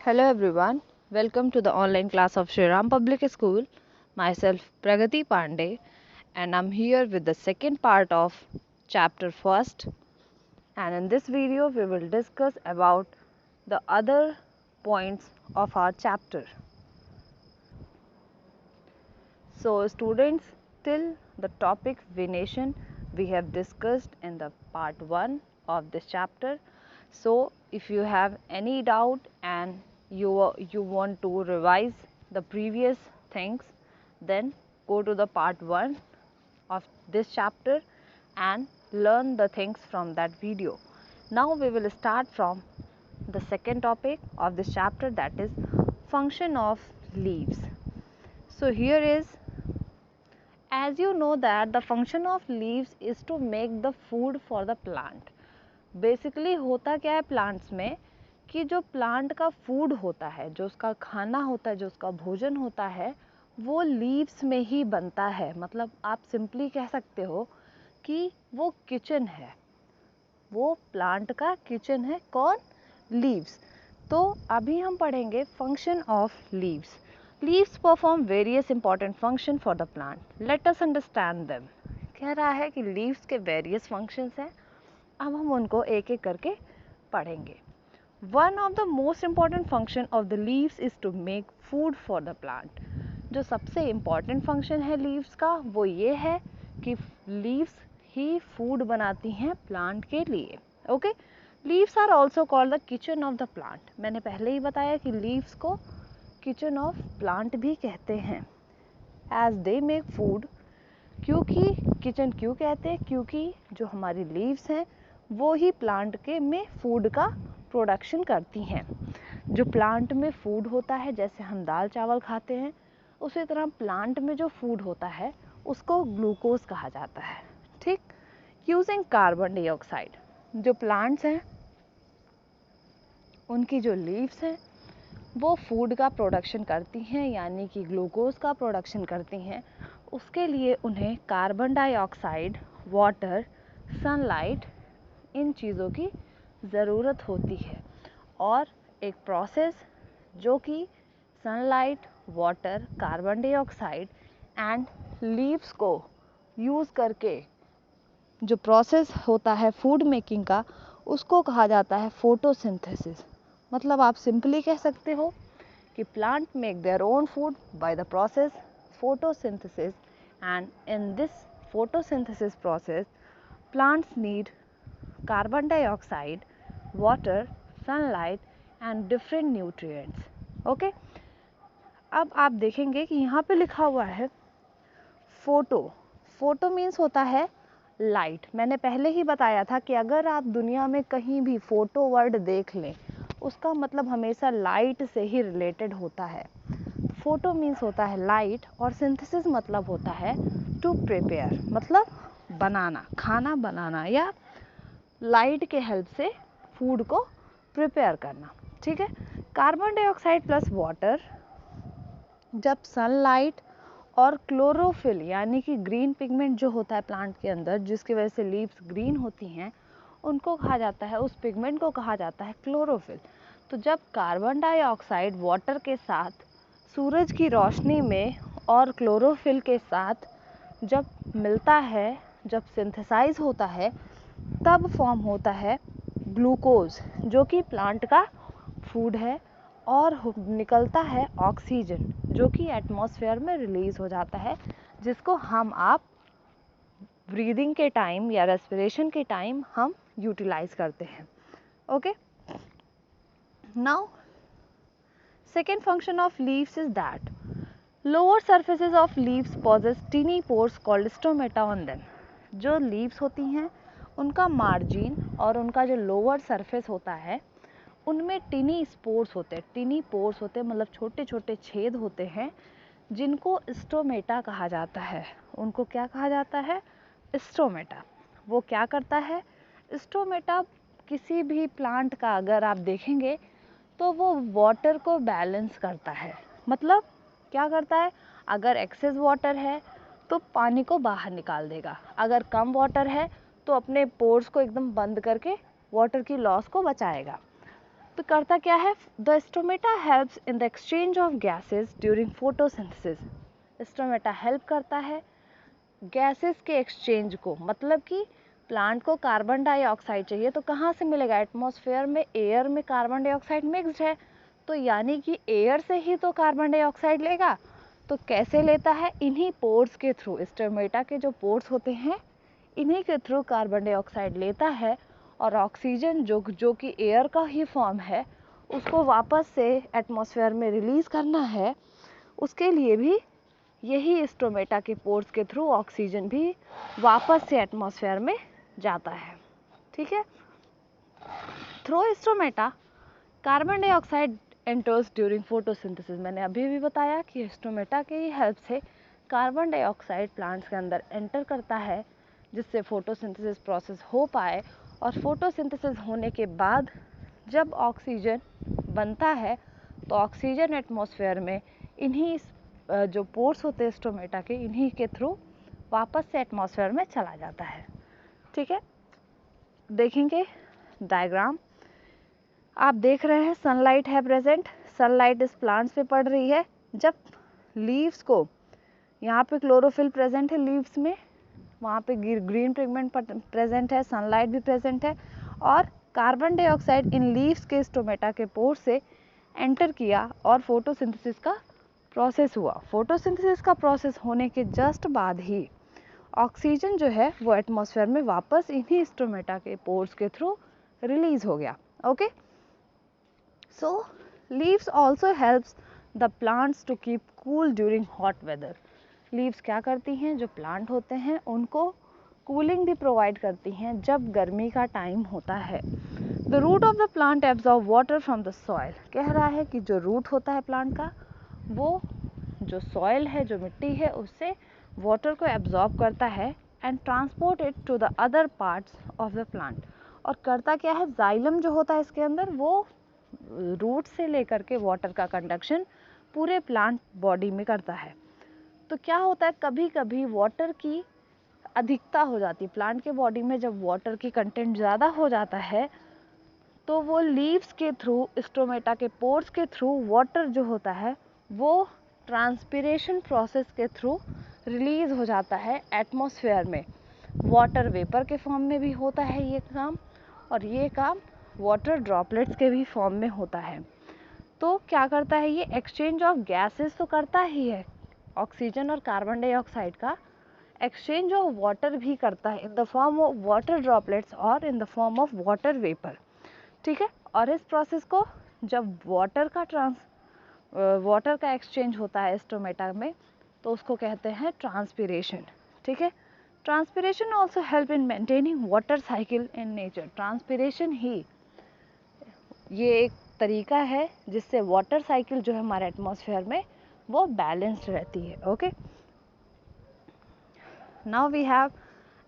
Hello everyone, welcome to the online class of Shri Ram Public School. Myself Pragati Pandey and I'm here with the second part of chapter first, and in this video we will discuss about the other points of our chapter. So students, till the topic venation we have discussed in the part 1 of this chapter. So if you have any doubt and you want to revise the previous things, then go to the part 1 of this chapter and learn the things from that video. Now we will start from the second topic of this chapter, that is function of leaves. So here is, as you know that the function of leaves is to make the food for the plant. Basically होता क्या है plants में कि जो plant का food होता है, जो उसका खाना होता है, जो उसका भोजन होता है, वो लीव्स में ही बनता है. मतलब आप सिंपली कह सकते हो कि वो किचन है, वो प्लांट का किचन है. कौन? लीव्स. तो अभी हम पढ़ेंगे function of leaves. Leaves perform various important function for the plant. Let us understand them. कह रहा है कि लीव्स के वेरियस फंक्शंस हैं. अब हम उनको एक एक करके पढ़ेंगे. One of the most important function of the leaves is to make food for the plant. जो सबसे इम्पॉर्टेंट फंक्शन है लीव्स का वो ये है कि लीव्स ही फूड बनाती हैं प्लांट के लिए. Okay. Leaves are also called the kitchen of the plant. मैंने पहले ही बताया कि लीव्स को किचन ऑफ प्लांट भी कहते हैं, एज दे मेक फूड. क्योंकि किचन क्यों कहते हैं? क्योंकि जो हमारी लीव्स हैं वो ही प्लांट के में फूड का प्रोडक्शन करती हैं. जो प्लांट में फूड होता है, जैसे हम दाल चावल खाते हैं, उसी तरह प्लांट में जो फूड होता है उसको ग्लूकोज कहा जाता है. ठीक. यूजिंग कार्बन डाइऑक्साइड, जो प्लांट्स हैं उनकी जो लीव्स हैं वो फूड का प्रोडक्शन करती हैं, यानी कि ग्लूकोज का प्रोडक्शन करती हैं. उसके लिए उन्हें कार्बन डाइऑक्साइड, वाटर, सनलाइट, इन चीज़ों की ज़रूरत होती है. और एक प्रोसेस जो कि sunlight, water, carbon dioxide and leaves को यूज़ करके जो प्रोसेस होता है फूड मेकिंग का, उसको कहा जाता है फोटोसिंथेसिस. मतलब आप सिंपली कह सकते हो कि plant make their own food by the process photosynthesis, and in this photosynthesis process plants need carbon dioxide, water, sunlight and different nutrients. Okay. अब आप देखेंगे कि यहाँ पे लिखा हुआ है फोटो. फोटो मीन्स होता है लाइट. मैंने पहले ही बताया था कि अगर आप दुनिया में कहीं भी फोटो वर्ड देख लें, उसका मतलब हमेशा लाइट से ही रिलेटेड होता है. फोटो मीन्स होता है लाइट और सिंथेसिस मतलब होता है टू प्रिपेयर, मतलब बनाना, खाना बनाना या लाइट के हेल्प से फूड को प्रिपेयर करना. ठीक है. कार्बन डाइऑक्साइड प्लस वाटर जब सनलाइट और क्लोरोफिल यानी कि ग्रीन पिगमेंट जो होता है प्लांट के अंदर, जिसकी वजह से लीव्स ग्रीन होती हैं, उनको कहा जाता है, उस पिगमेंट को कहा जाता है क्लोरोफिल. तो जब कार्बन डाइऑक्साइड वाटर के साथ सूरज की रोशनी में और क्लोरोफिल के साथ जब मिलता है, जब सिंथेसाइज होता है, तब फॉर्म होता है ग्लूकोज, जो कि प्लांट का फूड है. और निकलता है ऑक्सीजन, जो कि एटमॉस्फेयर में रिलीज हो जाता है, जिसको हम आप ब्रीदिंग के टाइम या रेस्पिरेशन के टाइम हम यूटिलाइज करते हैं. Okay. Now second function of leaves is that lower surfaces of leaves possess tiny pores called stomata on them. जो leaves होती हैं उनका मार्जिन और उनका जो लोअर सरफेस होता है उनमें टिनी स्पोर्स होते हैं. टिनी पोर्स होते हैं मतलब छोटे छोटे छेद होते हैं, जिनको स्टोमेटा कहा जाता है. उनको क्या कहा जाता है? स्टोमेटा. वो क्या करता है? स्टोमेटा किसी भी प्लांट का अगर आप देखेंगे तो वो वाटर को बैलेंस करता है. मतलब क्या करता है? अगर एक्सेस वाटर है तो पानी को बाहर निकाल देगा, अगर कम वाटर है तो अपने पोर्स को एकदम बंद करके वाटर की लॉस को बचाएगा. तो तो करता क्या है, the stomata helps in the exchange of gases during photosynthesis. Stomata help करता है गैसेस के एक्सचेंज को, मतलब कि प्लांट को कार्बन डाइऑक्साइड चाहिए तो कहाँ से मिलेगा, एटमॉस्फेयर में, एयर में कार्बन डाइऑक्साइड मिक्स्ड है, तो यानी कि एयर से ही तो कार्बन डाइऑक्साइड लेगा। तो कैसे लेता है, इन्हीं पोर्स के थ्रू, स्टोमेटा के जो पोर्स होते हैं इन्हीं के थ्रू कार्बन डाइऑक्साइड लेता है, और ऑक्सीजन जो कि एयर का ही फॉर्म है उसको वापस से एटमॉस्फेयर में रिलीज़ करना है। उसके लिए भी यही स्टोमेटा के पोर्स के थ्रू ऑक्सीजन भी वापस से एटमॉस्फेयर में जाता है। ठीक है, through stomata carbon dioxide enters during photosynthesis. मैंने अभी भी बताया कि स्टोमेटा के ही हेल्प से कार्बन डाइऑक्साइड प्लांट्स के अंदर एंटर करता है, जिससे फोटोसिंथेसिस प्रोसेस हो पाए, और फोटोसिंथेसिस होने के बाद जब ऑक्सीजन बनता है तो ऑक्सीजन एटमॉस्फेयर में इन्हीं जो पोर्स होते हैं स्टोमेटा के, इन्हीं के थ्रू वापस से एटमॉस्फेयर में चला जाता है। ठीक है, देखेंगे डायग्राम। आप देख रहे हैं सनलाइट है प्रेजेंट, सनलाइट इस प्लांट्स पे पड़ रही है। जब लीव्स को, यहाँ पे क्लोरोफिल प्रेजेंट है लीव्स में, वहाँ पे ग्रीन पिगमेंट प्रेजेंट है, सनलाइट भी प्रेजेंट है, और कार्बन डाइऑक्साइड इन लीव्स के स्टोमेटा के पोर से एंटर किया और फोटोसिंथेसिस का प्रोसेस हुआ। फोटोसिंथेसिस का प्रोसेस होने के जस्ट बाद ही ऑक्सीजन जो है वो एटमॉस्फेयर में वापस इन्हीं स्टोमेटा के पोर्स के थ्रू रिलीज हो गया। Okay, so leaves also helps the plants to keep cool during hot weather. Leaves क्या करती हैं, जो प्लांट होते हैं उनको कूलिंग भी प्रोवाइड करती हैं जब गर्मी का टाइम होता है। The root of the plant absorb water from the soil. कह रहा है कि जो रूट होता है प्लांट का, वो जो सॉइल है, जो मिट्टी है, उससे वाटर को एब्जॉर्ब करता है and transport it to the other parts of the plant. और करता क्या है, जाइलम जो होता है इसके अंदर, वो रूट से लेकर के वाटर का कंडक्शन पूरे प्लांट बॉडी में करता है। तो क्या होता है, कभी कभी वाटर की अधिकता हो जाती है प्लांट के बॉडी में। जब वाटर की कंटेंट ज़्यादा हो जाता है तो वो लीव्स के थ्रू, स्टोमेटा के पोर्स के थ्रू वाटर जो होता है वो ट्रांसपिरेशन प्रोसेस के थ्रू रिलीज हो जाता है एटमॉस्फेयर में। वाटर वेपर के फॉर्म में भी होता है ये काम, और ये काम वाटर ड्रॉपलेट्स के भी फॉर्म में होता है। तो क्या करता है, ये एक्सचेंज ऑफ गैसेस तो करता ही है, ऑक्सीजन और कार्बन डाइऑक्साइड का एक्सचेंज ऑफ वाटर भी करता है in the form of water droplets और in the form of water vapour. ठीक है, और इस प्रोसेस को जब वाटर का एक्सचेंज होता है स्टोमेटा में तो उसको कहते हैं ट्रांसपिरेशन। ठीक है, transpiration also help in maintaining water cycle in nature. Transpiration ही ये एक तरीका है जिससे वाटर साइकिल जो है हमारे एटमॉस्फेयर में वो बैलेंस्ड रहती है। Okay, now we have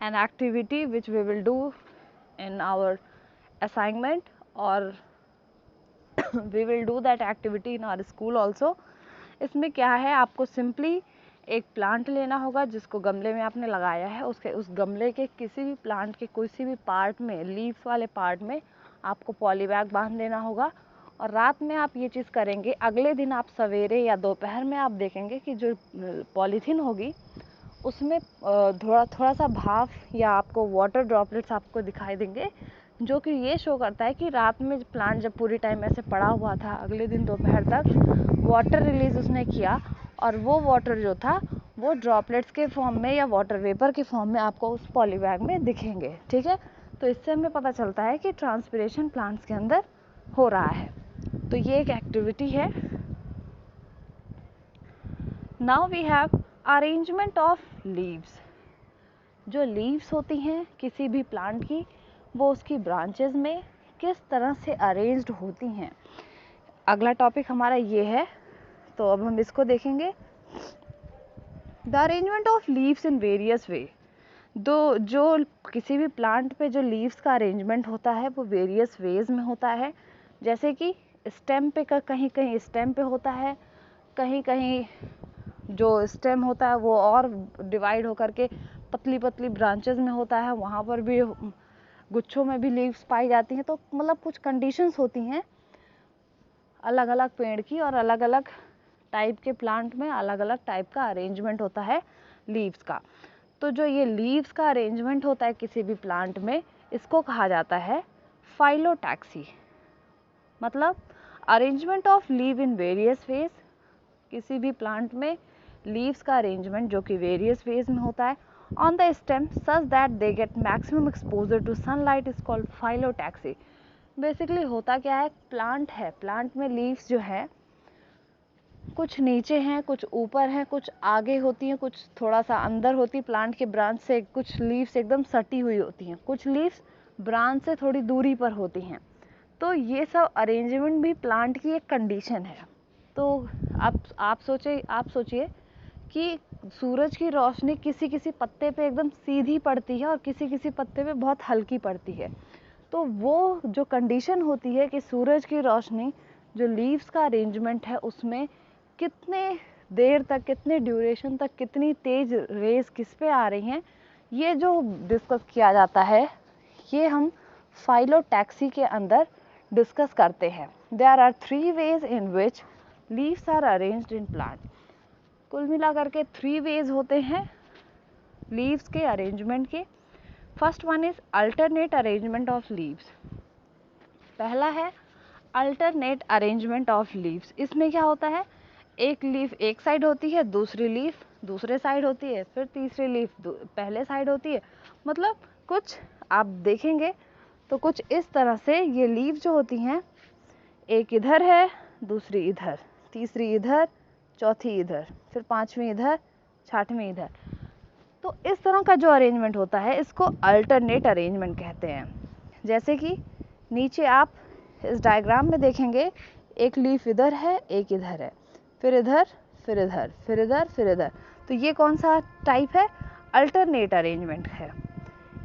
an activity which we will do in our assignment, or we will do that activity in our school also. इसमें क्या है, आपको सिंपली एक प्लांट लेना होगा जिसको गमले में आपने लगाया है, उस गमले के किसी भी प्लांट के किसी भी पार्ट में, लीफ वाले पार्ट में आपको पॉलीबैग बांध देना होगा। और रात में आप ये चीज़ करेंगे, अगले दिन आप सवेरे या दोपहर में आप देखेंगे कि जो पॉलीथीन होगी उसमें थोड़ा सा भाप या आपको वाटर ड्रॉपलेट्स आपको दिखाई देंगे, जो कि ये शो करता है कि रात में प्लांट जब पूरी टाइम ऐसे पड़ा हुआ था, अगले दिन दोपहर तक वाटर रिलीज उसने किया, और वो वाटर जो था वो ड्रॉपलेट्स के फॉर्म में या वाटर वेपर के फॉर्म में आपको उस पॉलीबैग में दिखेंगे। ठीक है, तो इससे हमें पता चलता है कि ट्रांसपिरेशन प्लांट्स के अंदर हो रहा है। तो ये एक एक्टिविटी है। Now we have arrangement of leaves. जो लीव्स होती हैं किसी भी प्लांट की, वो उसकी ब्रांचेस में किस तरह से अरेंज्ड होती हैं। अगला टॉपिक हमारा ये है, तो अब हम इसको देखेंगे। The arrangement of leaves in various वे। जो किसी भी प्लांट पे जो लीव्स का अरेंजमेंट होता है वो वेरियस वेज में होता है। जैसे कि स्टेम पे का, कहीं कहीं स्टेम पे होता है, कहीं कहीं जो स्टेम होता है वो और डिवाइड होकर के पतली पतली ब्रांचेस में होता है, वहाँ पर भी गुच्छों में भी लीव्स पाई जाती हैं। तो मतलब कुछ कंडीशंस होती हैं अलग अलग पेड़ की और अलग अलग टाइप के प्लांट में अलग अलग टाइप का अरेंजमेंट होता है लीव्स का। तो जो ये लीव्स का अरेंजमेंट होता है किसी भी प्लांट में, इसको कहा जाता है फाइलोटैक्सी। मतलब arrangement of leave in various phase, किसी भी प्लांट में लीव्स का अरेंजमेंट जो कि वेरियस फेज में होता है on the stem such that they get maximum exposure to sunlight is called phyllotaxy. Basically होता क्या है, प्लांट है, प्लांट में लीव्स जो है कुछ नीचे हैं, कुछ ऊपर हैं, कुछ आगे होती हैं, कुछ थोड़ा सा अंदर होती, प्लांट के ब्रांच से कुछ लीव्स एकदम सटी हुई होती हैं, कुछ लीव्स ब्रांच से थोड़ी दूरी पर होती हैं। तो ये सब अरेंजमेंट भी प्लांट की एक कंडीशन है। तो आप सोचिए कि सूरज की रोशनी किसी किसी पत्ते पे एकदम सीधी पड़ती है और किसी किसी पत्ते पे बहुत हल्की पड़ती है। तो वो जो कंडीशन होती है कि सूरज की रोशनी जो लीव्स का अरेंजमेंट है उसमें कितने देर तक, कितने ड्यूरेशन तक, कितनी तेज रेज किस पे आ रही हैं, ये जो डिस्कस किया जाता है ये हम फाइलोटैक्सी के अंदर डिस्कस करते हैं। There are 3 ways in which leaves are arranged in plant. कुल मिलाकर के 3 वेज होते हैं लीव्स के अरेंजमेंट के। First one is alternate arrangement of leaves. पहला है अल्टरनेट अरेंजमेंट ऑफ लीव्स। इसमें क्या होता है, एक लीफ एक साइड होती है, दूसरी लीफ दूसरे साइड होती है, फिर तीसरी लीफ पहले साइड होती है। मतलब कुछ आप देखेंगे तो कुछ इस तरह से ये लीफ जो होती हैं, एक इधर है, दूसरी इधर, तीसरी इधर, चौथी इधर, फिर पांचवी इधर, छठवीं इधर। तो इस तरह का जो अरेंजमेंट होता है इसको अल्टरनेट अरेंजमेंट कहते हैं। जैसे कि नीचे आप इस डायग्राम में देखेंगे, एक लीफ इधर है, एक इधर है, फिर इधर, फिर इधर, फिर इधर, फिर इधर। तो ये कौन सा टाइप है, अल्टरनेट अरेंजमेंट है।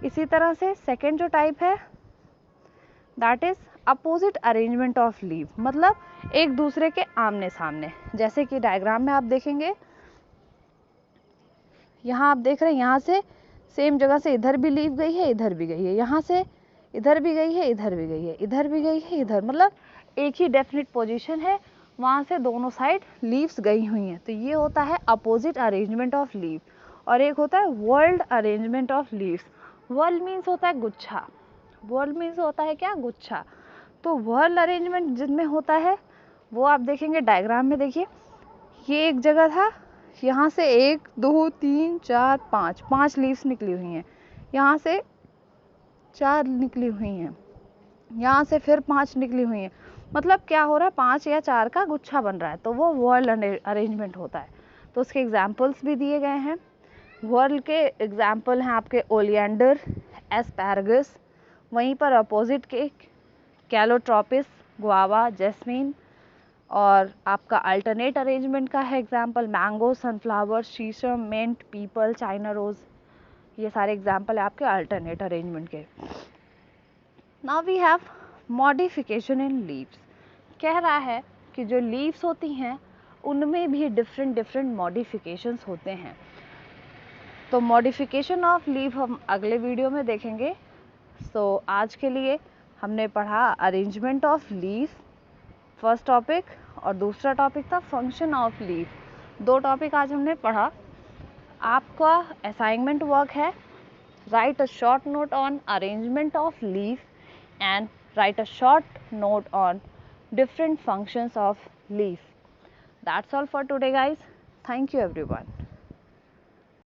इसी तरह से सेकेंड जो टाइप है that is opposite arrangement of leave. मतलब एक दूसरे के आमने सामने। जैसे कि डायग्राम में आप देखेंगे, यहाँ आप देख रहे हैं, यहाँ से सेम जगह से इधर भी लीव गई है, इधर भी गई है, यहाँ से इधर भी गई है, इधर भी गई है, इधर भी गई है, इधर, मतलब एक ही डेफिनेट पोजीशन है, वहाँ से दोनों साइड लीव्स गई हुई हैं। तो ये होता है अपोजिट अरेंजमेंट ऑफ लीव। और एक होता है world arrangement of leaves. World means होता है गुच्छा, वर्ल्ड मीन्स होता है क्या, गुच्छा। तो वर्ल्ड अरेंजमेंट जिनमें होता है वो आप देखेंगे डायग्राम में, देखिए ये एक जगह था, यहाँ से 1 2 3 4 5 लीव्स निकली हुई हैं, यहाँ से 4 निकली हुई हैं, यहाँ से फिर 5 निकली हुई हैं। मतलब क्या हो रहा है, 5 या 4 का गुच्छा बन रहा है, तो वो वर्ल्ड अरेंजमेंट होता है। तो उसके एग्जाम्पल्स भी दिए गए हैं। वर्ल्ड के एग्जाम्पल हैं आपके ओलियंडर, एस्पैरगस, वहीं पर अपोजिट के कैलोट्रोपिस, गुआवा, जैस्मीन। और आपका अल्टरनेट अरेंजमेंट का है example mango, sunflower, sheesham, mint, peepal, china rose. ये सारे एग्जाम्पल है आपके अल्टरनेट अरेंजमेंट के। Now we have modification in leaves. कह रहा है कि जो लीव्स होती हैं उनमें भी डिफरेंट मॉडिफिकेशंस होते हैं। तो मॉडिफिकेशन ऑफ लीव हम अगले वीडियो में देखेंगे। सो आज के लिए हमने पढ़ा arrangement of leave, first topic, और दूसरा टॉपिक था फंक्शन ऑफ लीव। 2 टॉपिक आज हमने पढ़ा। आपका असाइनमेंट वर्क है, right a short note on arrangement of leave and write a short note on different functions of leaf. That's all for today, guys. Thank you everyone.